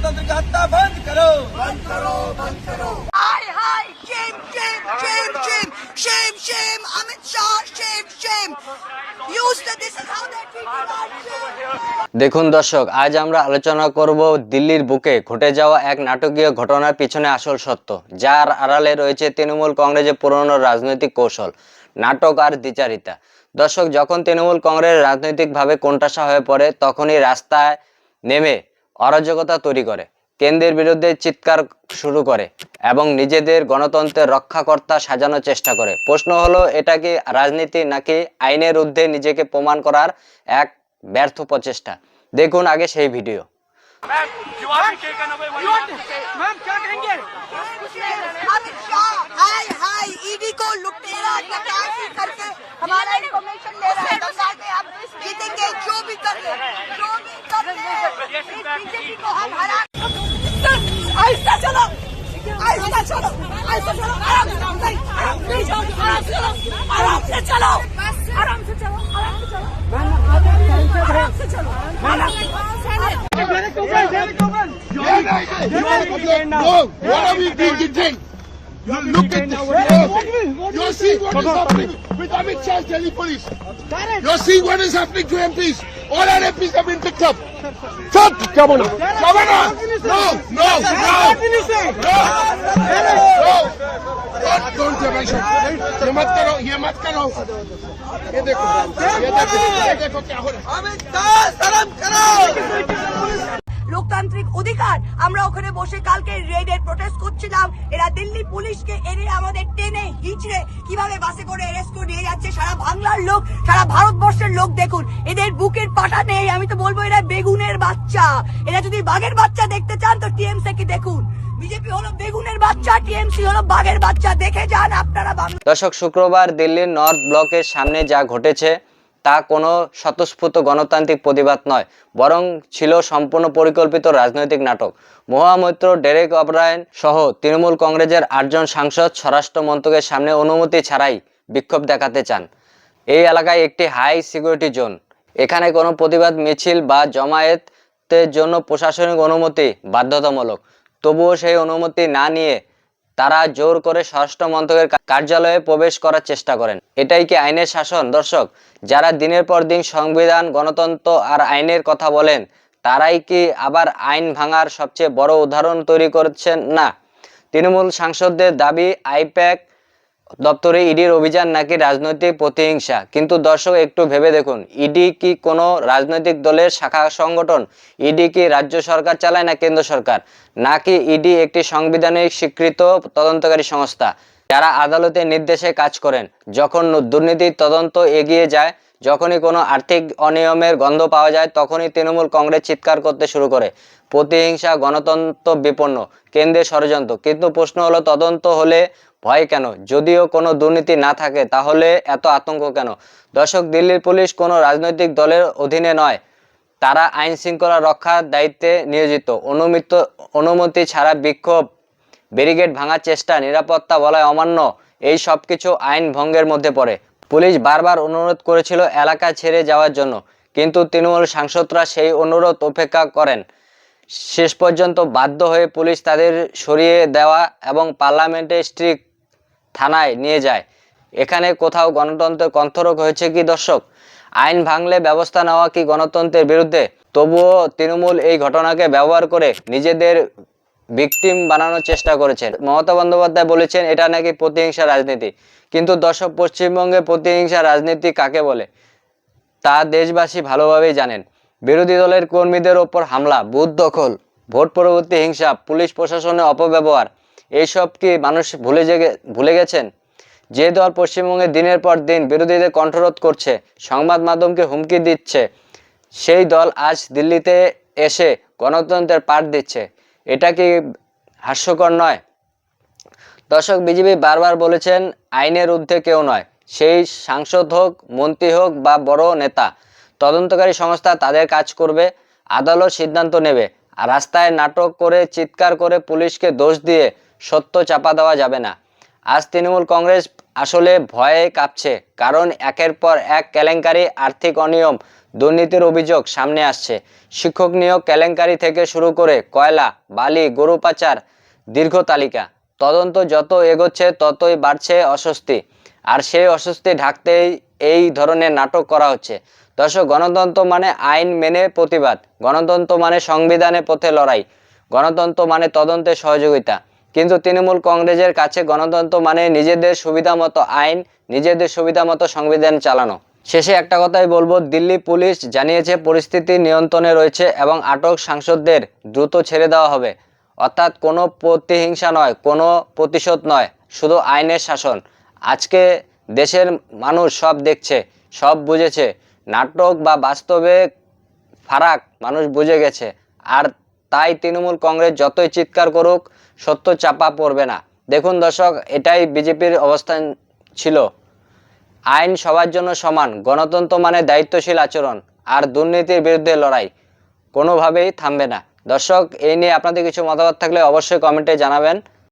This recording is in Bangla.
लोकतंत्र की हत्या बंद करो, बंद करो, बंद करो। हाय हाय shame shame shame shame shame shame Amit Shah shame shame use this is how they treat us। দেখুন দর্শক, আজ আমরা আলোচনা করব দিল্লির বুকে ঘটে যাওয়া এক নাটকীয় ঘটনার পিছনে আসল সত্য, যার আড়ালে রয়েছে তৃণমূল কংগ্রেসের পুরনো রাজনৈতিক কৌশল, নাটক আর দ্বিচারিতা। দর্শক, যখন তৃণমূল কংগ্রেস রাজনৈতিকভাবে কোণঠাসা হয়ে পড়ে, তখনই রাস্তায় নেমে অরাজকতা তৈরি করে, কেন্দ্রের বিরুদ্ধে চিৎকার শুরু করে এবং নিজেদের গণতন্ত্রের রক্ষাকর্তা সাজানোর চেষ্টা করে। প্রশ্ন হলো, এটা কি রাজনীতি নাকি আইনের ঊর্ধ্বে নিজেকে প্রমাণ করার এক ব্যর্থ প্রচেষ্টা? দেখুন আগে সেই ভিডিও। अमित शाह हाय हाय ईडी को लुटेरा डकैती करके हमारा इंफॉर्मेशन ले रहा है। बंगाल में आप जीतेंगे, जो भी कर ले बीजेपी को हम हरा। आहिस्ता चलो आहिस्ता चलो आहिस्ता चलो, आराम से आराम से चलो, आराम से चलो, आराम से चलो, आराम से चलो। No, what are we doing? You look at this. You're seeing what is happening with Amit Shah's Delhi police. You're seeing what is happening to MPs. All our MPs have been picked up. Shut! Governor! Governor! No! No! No! No! Don't mention. ये मत करो. ये देखो क्या हो रहा है. अमित शाह शर्म करो। লোকতান্ত্রিক অধিকার। আমরা ওখানে বসে কালকে রেডের প্রোটেস্ট করছিলাম, এরা দিল্লি পুলিশকে এনে আমাদের টেনে হিচড়ে কিভাবে বাসে করে অ্যারেস্ট করে নিয়ে যাচ্ছে। সারা বাংলার লোক, সারা ভারতবর্ষের লোক দেখুন, এদের বুকের পাটা নেই। আমি তো বলবো এরা বেগুনের বাচ্চা। এরা যদি বাঘের বাচ্চা দেখতে চান তো টিএমসি কে দেখুন। বিজেপি হলো বেগুনের বাচ্চা, টিএমসি হলো বাঘের বাচ্চা। দেখে যান আপনারা। দর্শক, শুক্রবার দিল্লির নর্থ ব্লকের সামনে যা ঘটেছে তা কোনো স্বতঃস্ফূর্ত গণতান্ত্রিক প্রতিবাদ নয়, বরং ছিল সম্পূর্ণ পরিকল্পিত রাজনৈতিক নাটক। মহামৈত্র ডেরেক ওব্রায়েন সহ তৃণমূল কংগ্রেসের 8 জন সাংসদ স্বরাষ্ট্র মন্ত্রকের সামনে অনুমতি ছাড়াই বিক্ষোভ দেখাতে চান। এই এলাকায় একটি হাই সিকিউরিটি জোন। এখানে কোনো প্রতিবাদ মিছিল বা জমায়েতের জন্য প্রশাসনিক অনুমতি বাধ্যতামূলক। তবুও সেই অনুমতি না নিয়ে তারা জোর করে স্বরাষ্ট্র মন্ত্রকের কার্যালয়ে প্রবেশ করার চেষ্টা করেন। এটাই কি আইনের শাসন? দর্শক, যারা দিনের পর দিন সংবিধান, গণতন্ত্র আর আইনের কথা বলেন, তারাই কি আবার আইন ভাঙার সবচেয়ে বড় উদাহরণ তৈরি করছেন না? তৃণমূল সাংসদদের দাবি আইপ্যাক দপ্তরে ইডির অভিযান নাকি রাজনৈতিক প্রতিহিংসা। কিন্তু দর্শক, একটু ভেবে দেখুন, ইডি কি কোনো রাজনৈতিক দলের শাখা সংগঠন? ইডি কি রাজ্য সরকার চালায় না কেন্দ্র সরকার? নাকি ইডি একটি সাংবিধানিক স্বীকৃত তদন্তকারী সংস্থা যারা আদালতের নির্দেশে কাজ করেন? যখন দুর্নীতির তদন্ত এগিয়ে যায়, যখনই কোনো আর্থিক অনিয়মের গন্ধ পাওয়া যায়, তখনই তৃণমূল কংগ্রেস চিৎকার করতে শুরু করে, প্রতিহিংসা, গণতন্ত্র বিপন্ন, কেন্দ্রের ষড়যন্ত্র। কিন্তু প্রশ্ন হলো, তদন্ত হলে ভয় কেন? যদিও কোনো দুর্নীতি না থাকে তাহলে এত আতঙ্ক কেন? দর্শক, দিল্লির পুলিশ কোনো রাজনৈতিক দলের অধীনে নয়, তারা আইন শৃঙ্খলা রক্ষার দায়িত্বে নিয়োজিত। অনুমতি ছাড়া বিক্ষোভ, ব্যারিকেড ভাঙার চেষ্টা, নিরাপত্তা বলয় অমান্য, এই সব কিছু আইন ভঙ্গের মধ্যে পড়ে। পুলিশ বারবার অনুরোধ করেছিল এলাকা ছেড়ে যাওয়ার জন্য, কিন্তু তৃণমূল সাংসদরা সেই অনুরোধ উপেক্ষা করেন। শেষ পর্যন্ত বাধ্য হয়ে পুলিশ তাদের সরিয়ে দেওয়া এবং পার্লামেন্টের স্ট্রিট থানায় নিয়ে যায়। এখানে কোথাও গণতন্ত্রের কণ্ঠরোধ হয়েছে কি দর্শক? আইন ভাঙলে ব্যবস্থা নেওয়া কি গণতন্ত্রের বিরুদ্ধে? তবুও তৃণমূল এই ঘটনাকে ব্যবহার করে নিজেদের ভিকটিম বানানোর চেষ্টা করেছেন। মমতা বন্দ্যোপাধ্যায় বলেছেন এটা নাকি প্রতিহিংসা রাজনীতি। কিন্তু দর্শক, পশ্চিমবঙ্গে প্রতিহিংসা রাজনীতি কাকে বলে তা দেশবাসী ভালোভাবেই জানেন। বিরোধী দলের কর্মীদের ওপর হামলা, বুথ দখল, ভোট পরবর্তী হিংসা, পুলিশ প্রশাসনের অপব্যবহার, এইসব কি মানুষ ভুলে গেছেন? যে দল পশ্চিমবঙ্গে দিনের পর দিন বিরোধীদের কণ্ঠরোধ করছে, সংবাদ মাধ্যমকে হুমকি দিচ্ছে, সেই দল আজ দিল্লিতে এসে গণতন্ত্রের পাঠ দিচ্ছে। এটা কি হাস্যকর নয়? দর্শক, বিজেপি বারবার বলেছেন আইনের ঊর্ধ্বে কেউ নয়, সেই সাংসদ হোক, মন্ত্রী হোক বা বড় নেতা। তদন্তকারী সংস্থা তাদের কাজ করবে, আদালত সিদ্ধান্ত নেবে। আর রাস্তায় নাটক করে, চিৎকার করে পুলিশকে দোষ দিয়ে সত্য চাপা দেওয়া যাবে না। আজ তৃণমূল কংগ্রেস আসলে ভয়ে কাঁপছে, কারণ একের পর এক কেলেঙ্কারি, আর্থিক অনিয়ম, দুর্নীতির অভিযোগ সামনে আসছে। শিক্ষক নিয়োগ কেলেঙ্কারি থেকে শুরু করে কয়লা, বালি, গরু পাচার, দীর্ঘ তালিকা। তদন্ত যত এগোচ্ছে ততই বাড়ছে অস্বস্তি, আর সেই অস্বস্তি ঢাকতেই এই ধরনের নাটক করা হচ্ছে। দর্শক, গণতন্ত্র মানে আইন মেনে প্রতিবাদ, গণতন্ত্র মানে সংবিধানের পথে লড়াই, গণতন্ত্র মানে তদন্তের সহযোগিতা। কিন্তু তৃণমূল কংগ্রেসের কাছে গণতন্ত্র মানে নিজেদের সুবিধা মতো আইন, নিজেদের সুবিধা মতো সংবিধান চালানো। শেষে একটা কথাই বলবো, দিল্লি পুলিশ জানিয়েছে পরিস্থিতি নিয়ন্ত্রণে রয়েছে এবং আটক সাংসদদের দ্রুত ছেড়ে দেওয়া হবে। অর্থাৎ কোনো প্রতিহিংসা নয়, কোনো প্রতিশোধ নয়, শুধু আইনের শাসন। আজকে দেশের মানুষ সব দেখছে, সব বুঝেছে, নাটক বা বাস্তবে ফারাক মানুষ বুঝে গেছে। আর তাই তৃণমূল কংগ্রেস যতই চিৎকার করুক, সত্য চাপা পড়বে না। দেখুন দর্শক, এটাই বিজেপির অবস্থান ছিল। আইন সবার জন্য সমান, গণতন্ত্র মানে দায়িত্বশীল আচরণ, আর দুর্নীতির বিরুদ্ধে লড়াই কোনোভাবেই থামবে না। দর্শক, এই নিয়ে আপনাদের কিছু মতামত থাকলে অবশ্যই কমেন্টে জানাবেন।